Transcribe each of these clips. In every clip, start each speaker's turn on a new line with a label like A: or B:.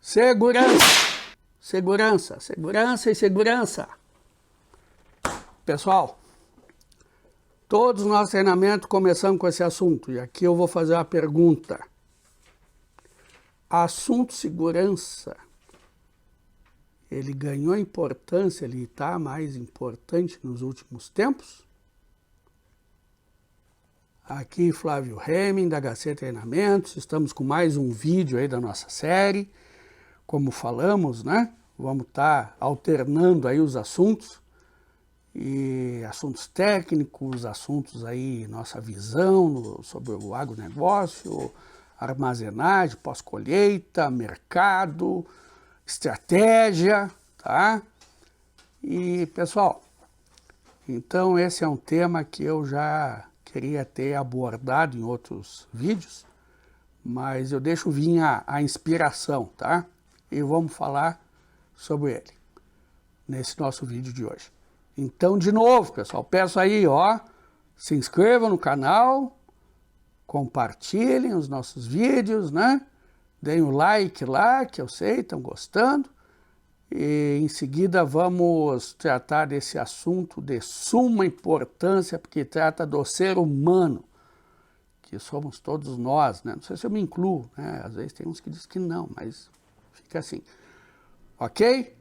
A: Segurança, segurança, segurança e segurança. Pessoal, todos os nossos treinamentos começamos com esse assunto. E aqui eu vou fazer uma pergunta. Assunto segurança, ele ganhou importância, ele está mais importante nos últimos tempos? Aqui Flávio Hemming, da HC Treinamentos. Estamos com mais um vídeo aí da nossa série. Como falamos, né? Vamos estar alternando aí os assuntos, e assuntos técnicos, assuntos aí, nossa visão sobre o agronegócio, armazenagem, pós-colheita, mercado, estratégia, tá? E, pessoal, então esse é um tema que eu já queria ter abordado em outros vídeos, mas eu deixo vir a inspiração, tá? E vamos falar sobre ele nesse nosso vídeo de hoje. Então, de novo, pessoal, peço aí, ó, se inscrevam no canal, compartilhem os nossos vídeos, né? Deem o like lá, que eu sei, estão gostando. E em seguida vamos tratar desse assunto de suma importância, porque trata do ser humano, que somos todos nós, né? Não sei se eu me incluo, né? Às vezes tem uns que dizem que não, mas fica assim. Ok?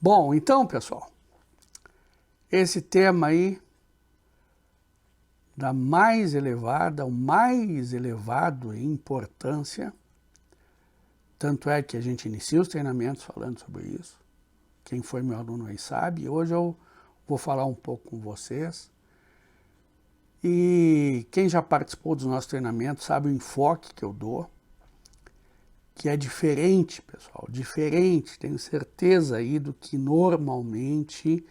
A: Bom, então, pessoal, esse tema aí da mais elevada, o mais elevado em importância, tanto é que a gente inicia os treinamentos falando sobre isso. Quem foi meu aluno aí sabe. Hoje eu vou falar um pouco com vocês. E quem já participou dos nossos treinamentos sabe o enfoque que eu dou, que é diferente, pessoal, diferente, tenho certeza aí do que normalmente,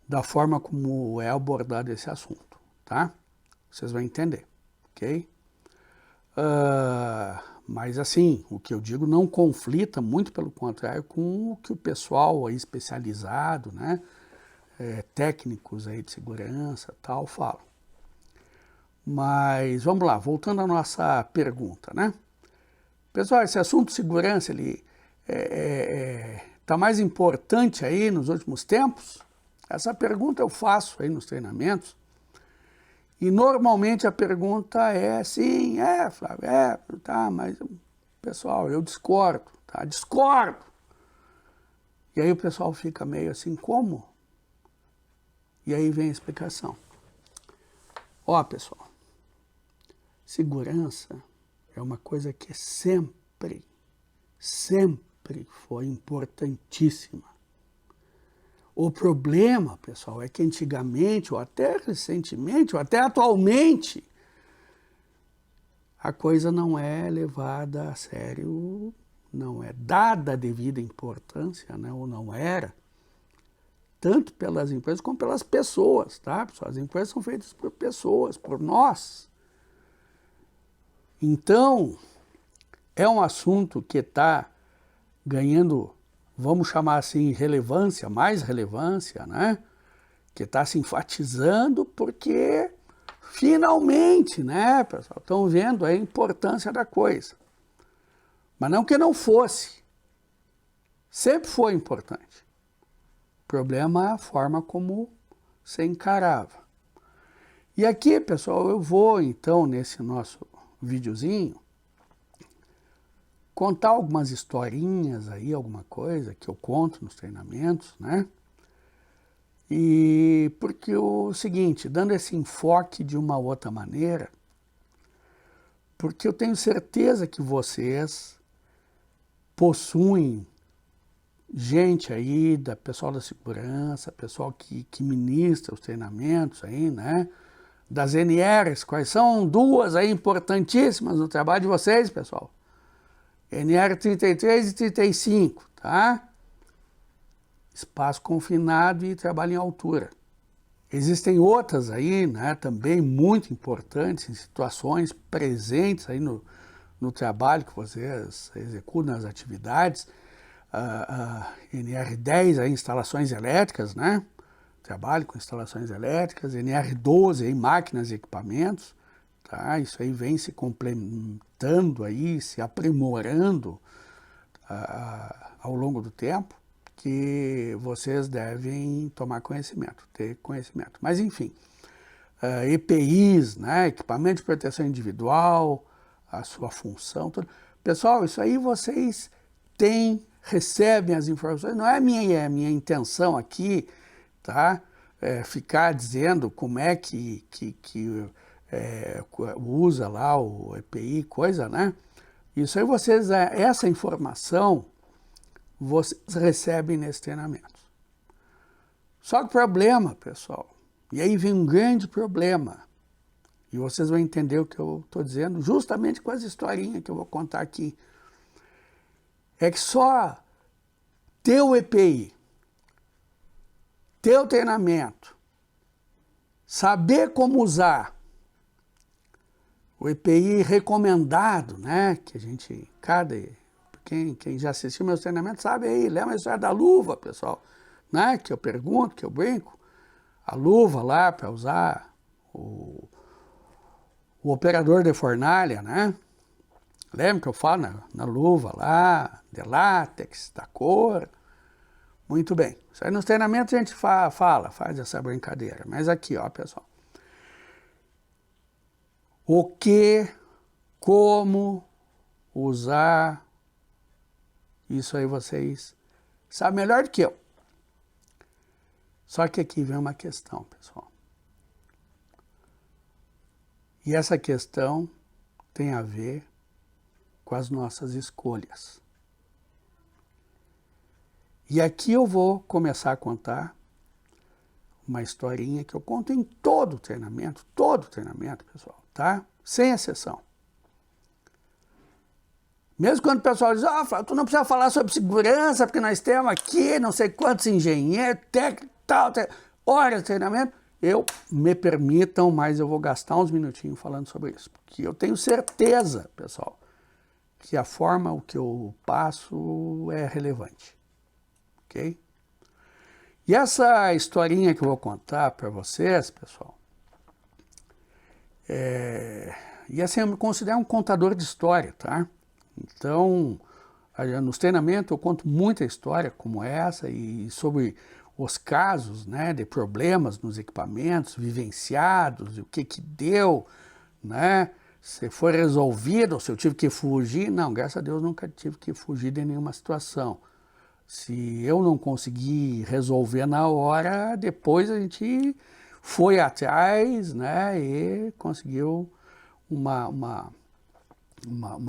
A: da forma como é abordado esse assunto, tá? Vocês vão entender, ok? Mas assim, o que eu digo não conflita, muito pelo contrário, com o que o pessoal aí especializado, né? Técnicos aí de segurança tal falam. Mas vamos lá, voltando à nossa pergunta, né? Pessoal, esse assunto de segurança, ele está mais importante aí nos últimos tempos? Essa pergunta eu faço aí nos treinamentos. E normalmente a pergunta é sim, Flávio, tá, mas pessoal, eu discordo, tá? Discordo! E aí o pessoal fica meio assim, como? E aí vem a explicação. Ó, pessoal, segurança é uma coisa que sempre foi importantíssima. O problema, pessoal, é que antigamente, ou até recentemente, ou até atualmente, a coisa não é levada a sério, não é dada a devida importância, né, ou não era, tanto pelas empresas como pelas pessoas, tá, pessoal? As empresas são feitas por pessoas, por nós. Então, é um assunto que está ganhando, vamos chamar assim, relevância, mais relevância, né? Que está se enfatizando porque, finalmente, né, pessoal, estão vendo a importância da coisa. Mas não que não fosse. Sempre foi importante. O problema é a forma como se encarava. E aqui, pessoal, eu vou, então, nesse nosso videozinho, contar algumas historinhas aí, alguma coisa que eu conto nos treinamentos, né? E porque o seguinte, dando esse enfoque de uma outra maneira, porque eu tenho certeza que vocês possuem gente aí, pessoal da segurança, pessoal que ministra os treinamentos aí, né? Das NRs, quais são duas aí importantíssimas no trabalho de vocês, pessoal? NR 33 e 35, tá? Espaço confinado e trabalho em altura. Existem outras aí, né, também muito importantes, em situações presentes aí no trabalho que vocês executam, nas atividades. NR10, aí, instalações elétricas, né? trabalho com instalações elétricas, NR12 em máquinas e equipamentos, tá? Isso aí vem se complementando aí, se aprimorando ao longo do tempo, que vocês devem tomar conhecimento, ter conhecimento. Mas enfim, EPIs, né? Equipamento de proteção individual, a sua função, tudo. Pessoal, isso aí vocês recebem as informações, não é minha intenção aqui, tá? Ficar dizendo como é que usa lá o EPI, coisa, né? Isso aí vocês, essa informação, vocês recebem nesse treinamento. Só que o problema, pessoal, e aí vem um grande problema, e vocês vão entender o que eu estou dizendo, justamente com as historinhas que eu vou contar aqui, é que só ter o EPI, ter o treinamento, saber como usar o EPI recomendado, né, que a gente, quem já assistiu meus treinamentos sabe aí, lembra a história da luva, pessoal, né, que eu pergunto, que eu brinco, a luva lá para usar o operador de fornalha, né, lembra que eu falo na luva lá, de látex, da cor, muito bem, isso aí nos treinamentos a gente faz essa brincadeira, mas aqui, ó, pessoal, o que, como usar, isso aí vocês sabem melhor do que eu. Só que aqui vem uma questão, pessoal. E essa questão tem a ver com as nossas escolhas. E aqui eu vou começar a contar uma historinha que eu conto em todo treinamento, pessoal, tá? Sem exceção. Mesmo quando o pessoal diz, tu não precisa falar sobre segurança, porque nós temos aqui não sei quantos engenheiros, técnicos, tal, horas de treinamento, me permitam, mas eu vou gastar uns minutinhos falando sobre isso, porque eu tenho certeza, pessoal, que a forma o que eu passo é relevante, ok? E essa historinha que eu vou contar para vocês, pessoal, e assim, eu me considero um contador de história, tá? Então, nos treinamentos eu conto muita história como essa e sobre os casos, né, de problemas nos equipamentos vivenciados, e o que deu, né? Se foi resolvido, ou se eu tive que fugir. Não, graças a Deus nunca tive que fugir de nenhuma situação. Se eu não consegui resolver na hora, depois a gente foi atrás, né, e conseguiu uma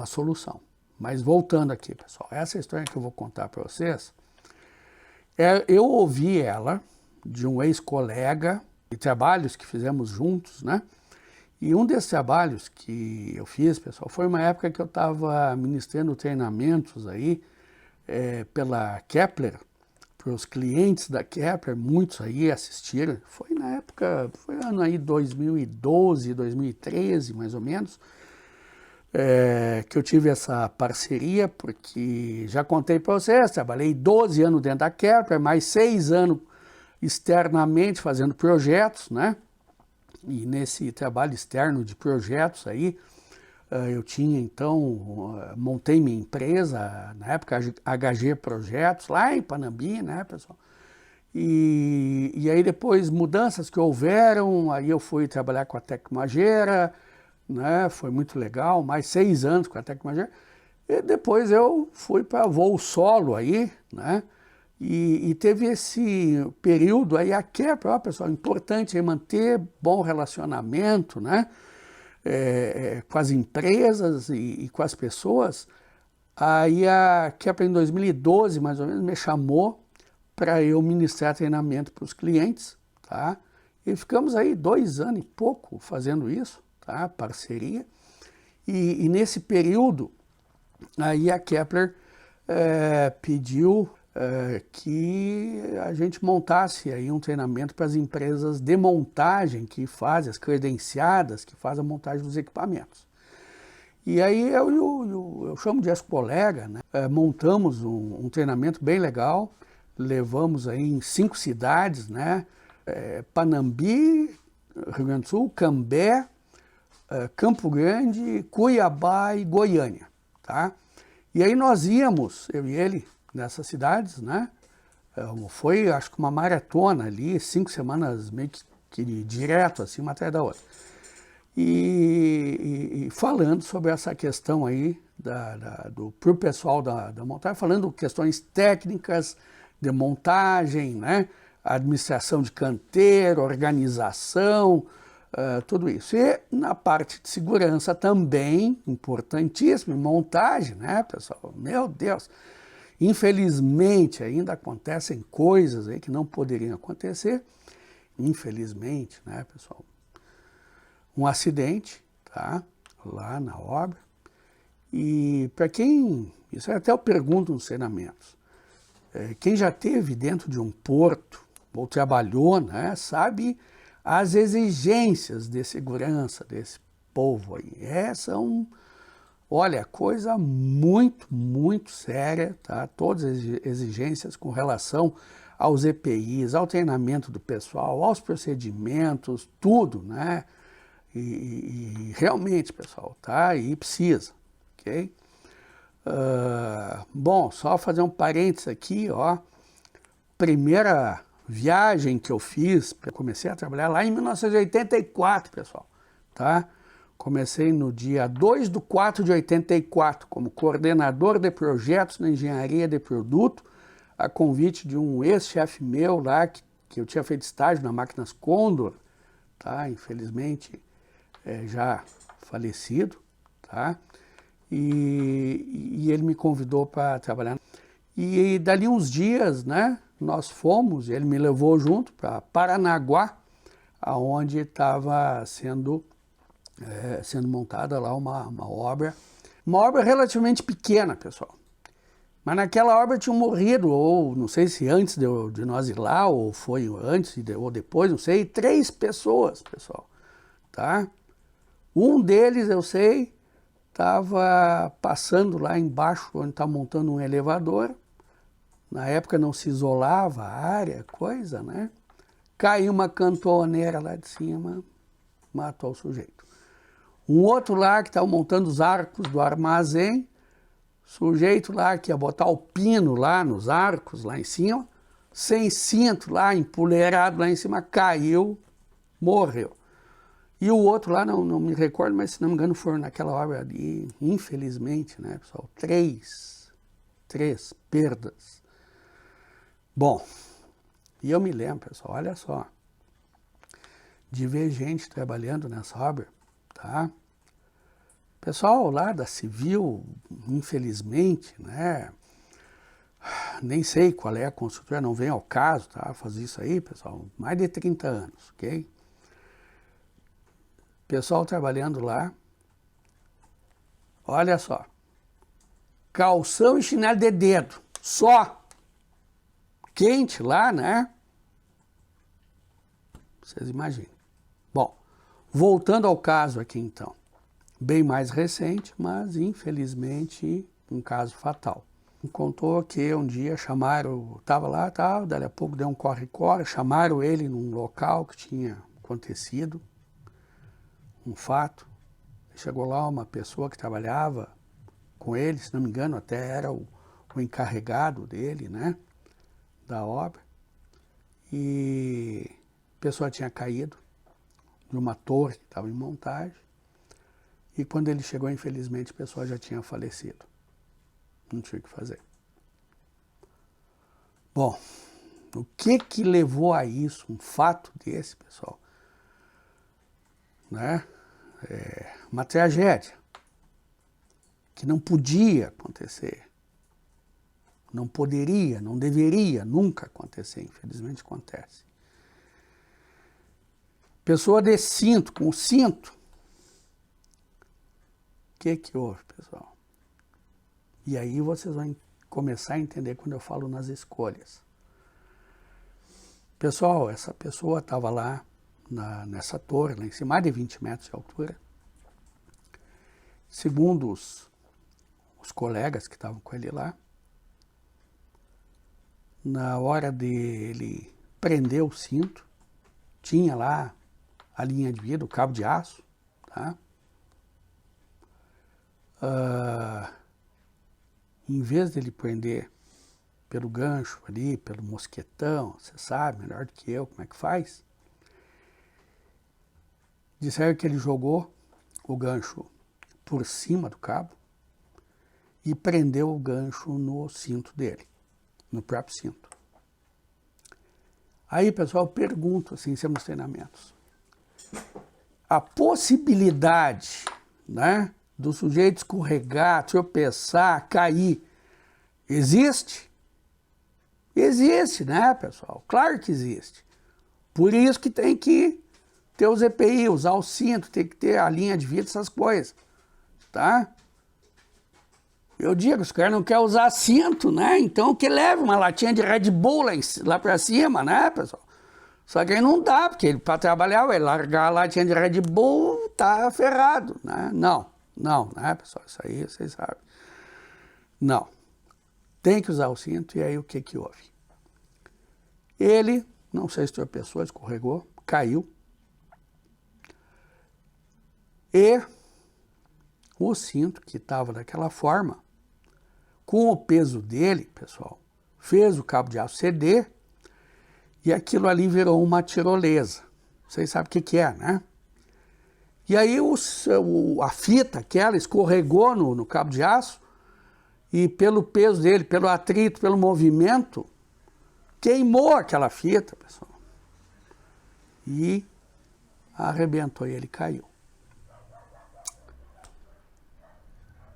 A: solução. Mas voltando aqui, pessoal, essa história que eu vou contar para vocês, eu ouvi ela de um ex-colega de trabalhos que fizemos juntos, né? E um desses trabalhos que eu fiz, pessoal, foi uma época que eu estava ministrando treinamentos aí pela Kepler, para os clientes da Kepler, muitos aí assistiram. Foi na época, foi ano aí 2012, 2013, mais ou menos, que eu tive essa parceria, porque já contei para vocês, trabalhei 12 anos dentro da Kepler, mais 6 anos externamente fazendo projetos, né? E nesse trabalho externo de projetos aí, eu tinha então, montei minha empresa, na época HG Projetos, lá em Panambi, né, pessoal? E aí depois, mudanças que houveram, aí eu fui trabalhar com a Tecmageira, né, foi muito legal, mais 6 anos com a Tecmageira, e depois eu fui para voo solo aí, né, e teve esse período aí, pessoal, importante é manter bom relacionamento, né, com as empresas e com as pessoas. Aí a Kepler em 2012, mais ou menos, me chamou para eu ministrar treinamento para os clientes, tá? E ficamos aí 2 anos e pouco fazendo isso, tá? Parceria. E nesse período, aí a Kepler pediu que a gente montasse aí um treinamento para as empresas de montagem que fazem, as credenciadas, que fazem a montagem dos equipamentos. E aí eu chamo de ex-colega, né? Montamos um treinamento bem legal, levamos aí em 5 cidades, né? Panambi, Rio Grande do Sul, Cambé, Campo Grande, Cuiabá e Goiânia, tá? E aí nós íamos, eu e ele, nessas cidades, né? Foi, acho que uma maratona ali, 5 semanas meio que direto, assim, uma atrás da outra. E falando sobre essa questão aí pro pessoal da montagem, falando questões técnicas de montagem, né? Administração de canteiro, organização, tudo isso. E na parte de segurança também, importantíssimo, montagem, né, pessoal? Meu Deus! Infelizmente, ainda acontecem coisas aí que não poderiam acontecer. Infelizmente, né, pessoal? Um acidente, tá? Lá na obra. E para quem... Isso até eu pergunto nos treinamentos. Quem já esteve dentro de um porto, ou trabalhou, né, sabe as exigências de segurança desse povo aí. São, olha, coisa muito, muito séria, tá? Todas as exigências com relação aos EPIs, ao treinamento do pessoal, aos procedimentos, tudo, né? E realmente, pessoal, tá? E precisa, ok? Bom, só fazer um parênteses aqui, ó. Primeira viagem que eu fiz, eu comecei a trabalhar lá em 1984, pessoal, tá? Comecei no dia 2/4/84 como coordenador de projetos na engenharia de produto, a convite de um ex-chefe meu lá, que eu tinha feito estágio na Máquinas Condor, tá? Infelizmente, já falecido, tá? E ele me convidou para trabalhar. E dali uns dias, né, nós fomos, ele me levou junto para Paranaguá, aonde estava sendo montada lá uma obra relativamente pequena, pessoal. Mas naquela obra tinham morrido, ou não sei se antes de nós ir lá, ou foi antes ou depois, não sei, 3 pessoas, pessoal, tá? Um deles, eu sei, estava passando lá embaixo, onde está montando um elevador. Na época não se isolava a área, coisa, né? Caiu uma cantoneira lá de cima, matou o sujeito. Um outro lá que estava montando os arcos do armazém, sujeito lá que ia botar o pino lá nos arcos, lá em cima, sem cinto lá, empoleirado lá em cima, caiu, morreu. E o outro lá, não me recordo, mas se não me engano foram naquela obra ali, infelizmente, né, pessoal, 3 perdas. Bom, e eu me lembro, pessoal, olha só, de ver gente trabalhando nessa obra, tá? Pessoal lá da Civil, infelizmente, né, nem sei qual é a construtora, não vem ao caso, tá? Fazer isso aí, pessoal, mais de 30 anos, ok? Pessoal trabalhando lá, olha só, calção e chinelo de dedo, só. Quente lá, né? Vocês imaginem. Bom, voltando ao caso aqui então. Bem mais recente, mas infelizmente um caso fatal. Contou que um dia chamaram, estava lá, dali a pouco deu um corre-corre, chamaram ele num local que tinha acontecido um fato. Chegou lá uma pessoa que trabalhava com ele, se não me engano, até era o encarregado dele, né? Da obra, e a pessoa tinha caído de uma torre que estava em montagem, e quando ele chegou, infelizmente, a pessoa já tinha falecido. Não tinha o que fazer. Bom, o que levou a isso, um fato desse, pessoal? Né? Uma tragédia que não podia acontecer. Não poderia, não deveria nunca acontecer, infelizmente acontece. Pessoa de cinto, com cinto. O que houve, pessoal? E aí vocês vão começar a entender quando eu falo nas escolhas. Pessoal, essa pessoa estava lá nessa torre, lá em cima, mais de 20 metros de altura. Segundo os colegas que estavam com ele lá, na hora de ele prender o cinto, tinha lá a linha de vida, o cabo de aço, tá? Em vez dele prender pelo gancho ali, pelo mosquetão, você sabe melhor do que eu como é que faz, disseram que ele jogou o gancho por cima do cabo e prendeu o gancho no cinto dele, no próprio cinto. Aí, pessoal, eu pergunto, assim, sempre nos treinamentos, a possibilidade, né, do sujeito escorregar, tropeçar, cair, existe? Existe, né, pessoal? Claro que existe. Por isso que tem que ter os EPI, usar o cinto, tem que ter a linha de vida, essas coisas, tá? Eu digo, os caras não querem usar cinto, né? Então que leve uma latinha de Red Bull lá pra cima, né, pessoal? Só que aí não dá, porque ele, para trabalhar, vai largar a latinha de Red Bull, tá ferrado, né? Não, né, pessoal? Isso aí vocês sabem. Não. Tem que usar o cinto, e aí o que que houve? Ele, não sei se tropeçou, escorregou, caiu. E o cinto, que estava daquela forma, com o peso dele, pessoal, fez o cabo de aço ceder e aquilo ali virou uma tirolesa. Vocês sabem o que que é, né? E aí a fita, aquela, escorregou no cabo de aço e pelo peso dele, pelo atrito, pelo movimento, queimou aquela fita, pessoal. E arrebentou e ele caiu.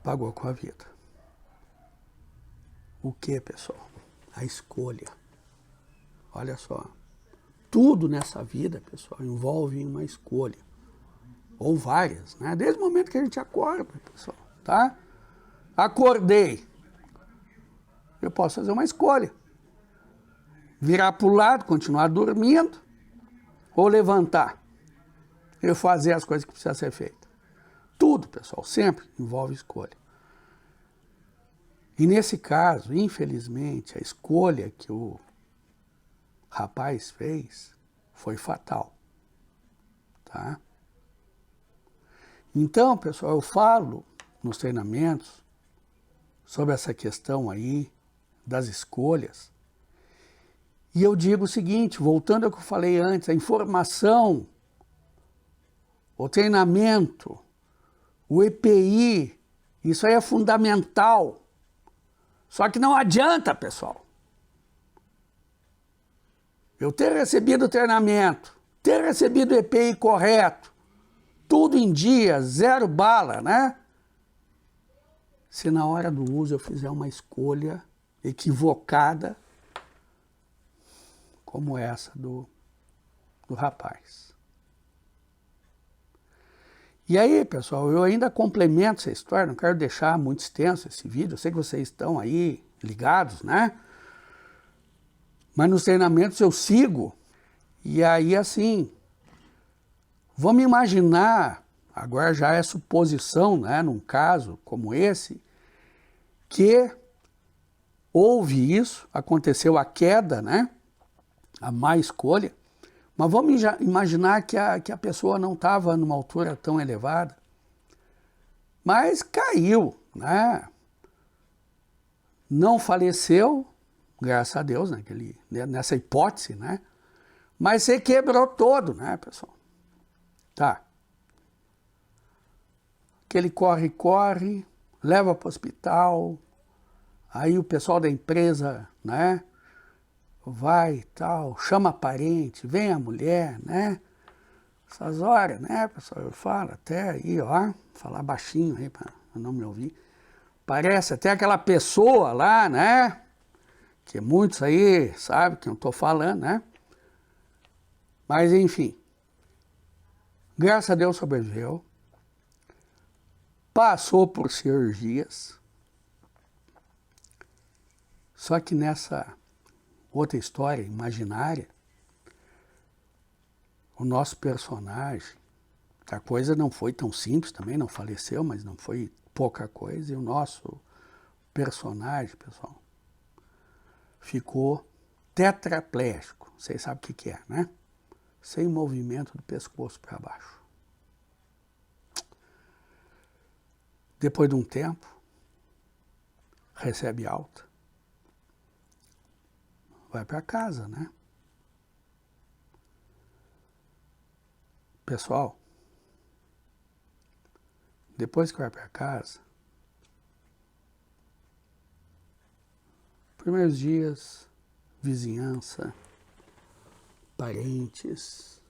A: Pagou com a vida. O que, pessoal? A escolha. Olha só. Tudo nessa vida, pessoal, envolve uma escolha. Ou várias, né? Desde o momento que a gente acorda, pessoal, tá? Acordei. Eu posso fazer uma escolha. Virar para o lado, continuar dormindo, ou levantar. Eu fazer as coisas que precisam ser feitas. Tudo, pessoal, sempre envolve escolha. E nesse caso, infelizmente, a escolha que o rapaz fez foi fatal, tá? Então, pessoal, eu falo nos treinamentos sobre essa questão aí das escolhas. E eu digo o seguinte, voltando ao que eu falei antes, a informação, o treinamento, o EPI, isso aí é fundamental. Só que não adianta, pessoal, eu ter recebido o treinamento, ter recebido o EPI correto, tudo em dia, 0 bala, né? Se na hora do uso eu fizer uma escolha equivocada, como essa do rapaz. E aí, pessoal, eu ainda complemento essa história, não quero deixar muito extenso esse vídeo, eu sei que vocês estão aí ligados, né? Mas nos treinamentos eu sigo, e aí assim, vamos imaginar, agora já é suposição, né, num caso como esse, que houve isso, aconteceu a queda, né, a má escolha, mas vamos imaginar que a pessoa não estava numa altura tão elevada, mas caiu, né, não faleceu, graças a Deus, né, nessa hipótese, né, mas você quebrou todo, né, pessoal? Tá. Aquele corre, leva para o hospital, aí o pessoal da empresa, né, vai e tal, chama parente, vem a mulher, né, essas horas, né, pessoal, eu falo até aí, ó, falar baixinho aí para não me ouvir, parece até aquela pessoa lá, né, que muitos aí sabem que eu estou falando, né, mas enfim, graças a Deus sobreviveu, passou por cirurgias, só que nessa outra história imaginária, o nosso personagem, a coisa não foi tão simples também, não faleceu, mas não foi pouca coisa, e o nosso personagem, pessoal, ficou tetraplégico, vocês sabem o que é, né? sem movimento do pescoço para baixo. Depois de um tempo, recebe alta. Vai para casa, né? Pessoal, depois que vai para casa, primeiros dias, vizinhança, parentes,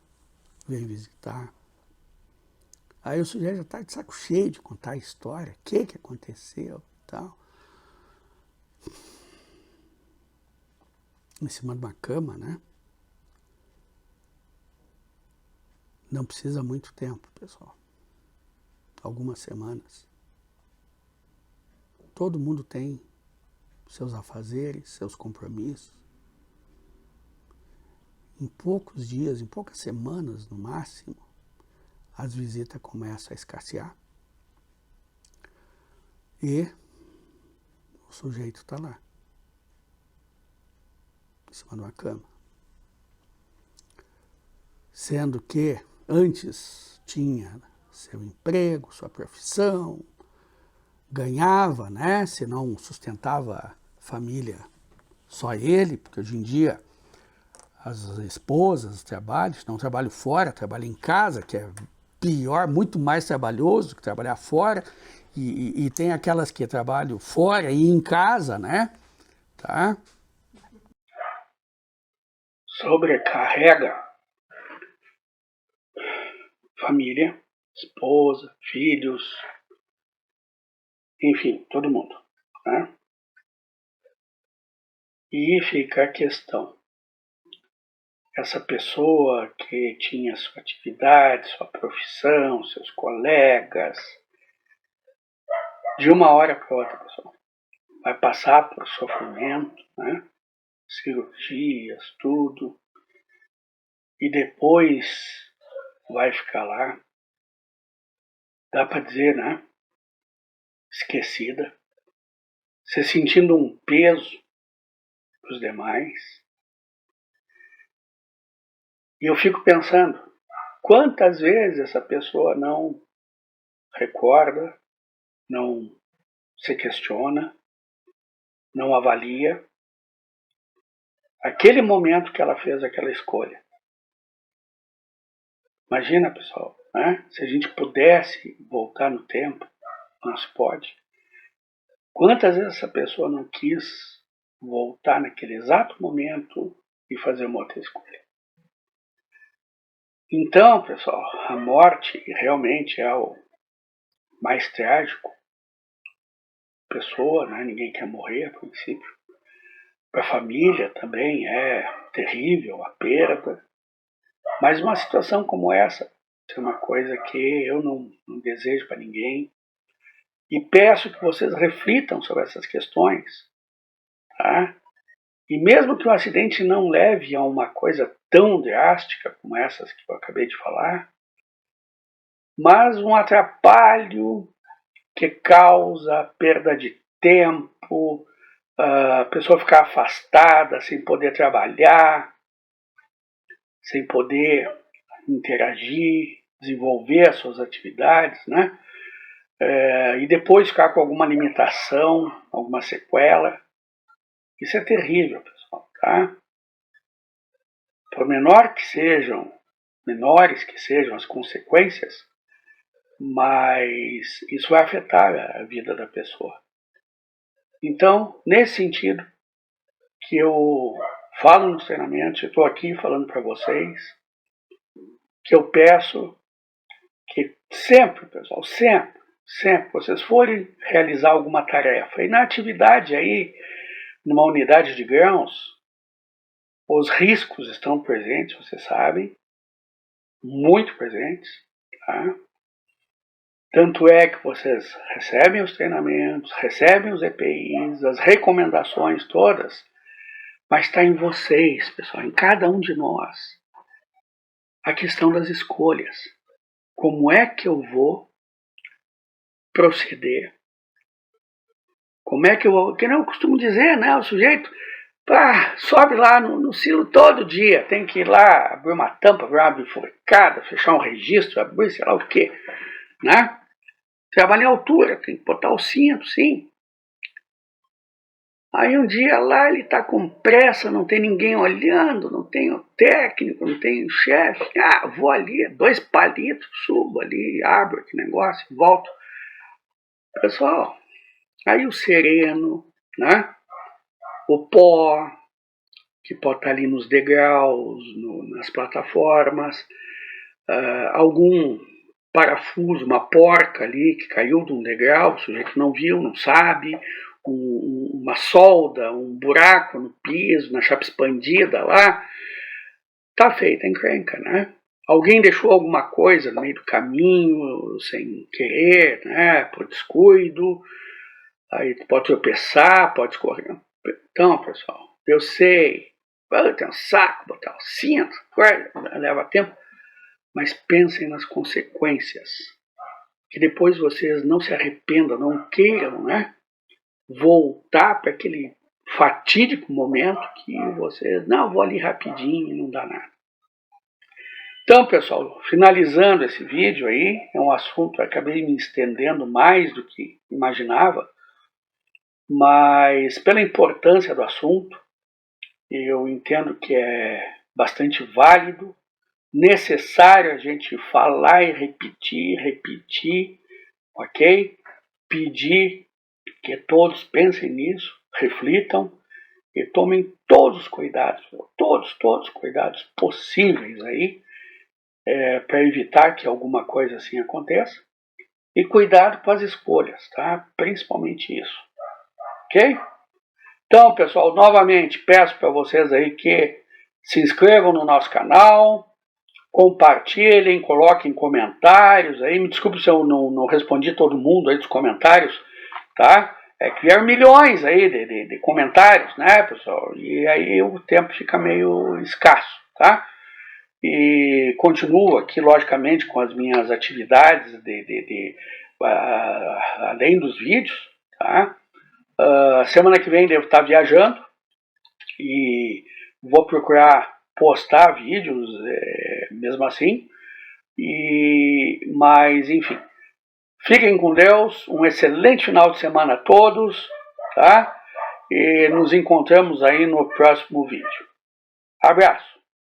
A: vem visitar. Aí o sujeito já está de saco cheio de contar a história, o que aconteceu e tal. Em cima de uma cama, né? Não precisa muito tempo, pessoal. Algumas semanas. Todo mundo tem seus afazeres, seus compromissos. Em poucos dias, em poucas semanas no máximo, as visitas começam a escassear. E o sujeito está lá, em cima de uma cama. Sendo que antes tinha seu emprego, sua profissão, ganhava, né? Se não sustentava a família só ele, porque hoje em dia as esposas trabalham, não trabalham fora, trabalham em casa, que é pior, muito mais trabalhoso que trabalhar fora, e tem aquelas que trabalham fora e em casa, né? Tá? Sobrecarrega família, esposa, filhos, enfim, todo mundo, né? E fica a questão. Essa pessoa que tinha sua atividade, sua profissão, seus colegas, de uma hora para outra, pessoal, vai passar por sofrimento, né? Cirurgias, tudo, e depois vai ficar lá, dá para dizer, né? Esquecida, se sentindo um peso para os demais. E eu fico pensando, quantas vezes essa pessoa não recorda, não se questiona, não avalia aquele momento que ela fez aquela escolha. Imagina, pessoal, né? Se a gente pudesse voltar no tempo, não se pode. Quantas vezes essa pessoa não quis voltar naquele exato momento e fazer uma outra escolha? Então, pessoal, a morte realmente é o mais trágico. Pessoa, né? Ninguém quer morrer, a princípio. Para a família também é terrível a perda. Mas uma situação como essa é uma coisa que eu não desejo para ninguém. E peço que vocês reflitam sobre essas questões. Tá? E mesmo que o acidente não leve a uma coisa tão drástica como essas que eu acabei de falar, mas um atrapalho que causa perda de tempo, a pessoa ficar afastada, sem poder trabalhar, sem poder interagir, desenvolver as suas atividades, né? E depois ficar com alguma limitação, alguma sequela. Isso é terrível, pessoal, tá? Por menores que sejam as consequências, mas isso vai afetar a vida da pessoa. Então, nesse sentido, que eu falo nos treinamentos, eu estou aqui falando para vocês, que eu peço que sempre, pessoal, sempre, vocês forem realizar alguma tarefa, e na atividade aí, numa unidade de grãos, os riscos estão presentes, vocês sabem, muito presentes, tá? Tanto é que vocês recebem os treinamentos, recebem os EPIs, as recomendações todas, mas está em vocês, pessoal, em cada um de nós, a questão das escolhas. Como é que eu vou proceder? Como é que eu vou... Que nem eu costumo dizer, né? O sujeito sobe lá no silo todo dia, tem que ir lá abrir uma tampa, abrir uma bifurcada, fechar um registro, abrir sei lá o quê, né? Trabalha em altura, tem que botar o cinto, sim. Aí um dia lá ele está com pressa, não tem ninguém olhando, não tem o técnico, não tem o chefe. Vou ali, 2 palitos, subo ali, abro aquele negócio, volto. Pessoal, aí o sereno, né? O pó, que pode estar ali nos degraus, nas plataformas, algum parafuso, uma porca ali que caiu de um degrau, o sujeito não viu, não sabe, uma solda, um buraco no piso, na chapa expandida lá, tá feita a encrenca, né? Alguém deixou alguma coisa no meio do caminho, sem querer, né, por descuido, aí pode tropeçar, pode escorrer. Então, pessoal, eu sei, tem um saco, botar o cinto, leva tempo, mas pensem nas consequências, que depois vocês não se arrependam, não queiram, né, voltar para aquele fatídico momento que vocês, não, vou ali rapidinho e não dá nada. Então, pessoal, finalizando esse vídeo aí, é um assunto que acabei me estendendo mais do que imaginava, mas pela importância do assunto, eu entendo que é bastante válido, necessário a gente falar e repetir, ok? Pedir que todos pensem nisso, reflitam e tomem todos os cuidados, todos os cuidados possíveis aí, para evitar que alguma coisa assim aconteça. E cuidado com as escolhas, tá? Principalmente isso, ok? Então, pessoal, novamente peço para vocês aí que se inscrevam no nosso canal, compartilhem, coloquem comentários aí. Me desculpe se eu não respondi todo mundo aí dos comentários, tá? Que vieram milhões aí de comentários, né, pessoal? E aí o tempo fica meio escasso, tá? E continuo aqui, logicamente, com as minhas atividades além dos vídeos, tá? Semana que vem devo estar viajando e vou procurar postar vídeos mesmo assim. Mas, enfim, fiquem com Deus, um excelente final de semana a todos, tá? E nos encontramos aí no próximo vídeo. Abraço!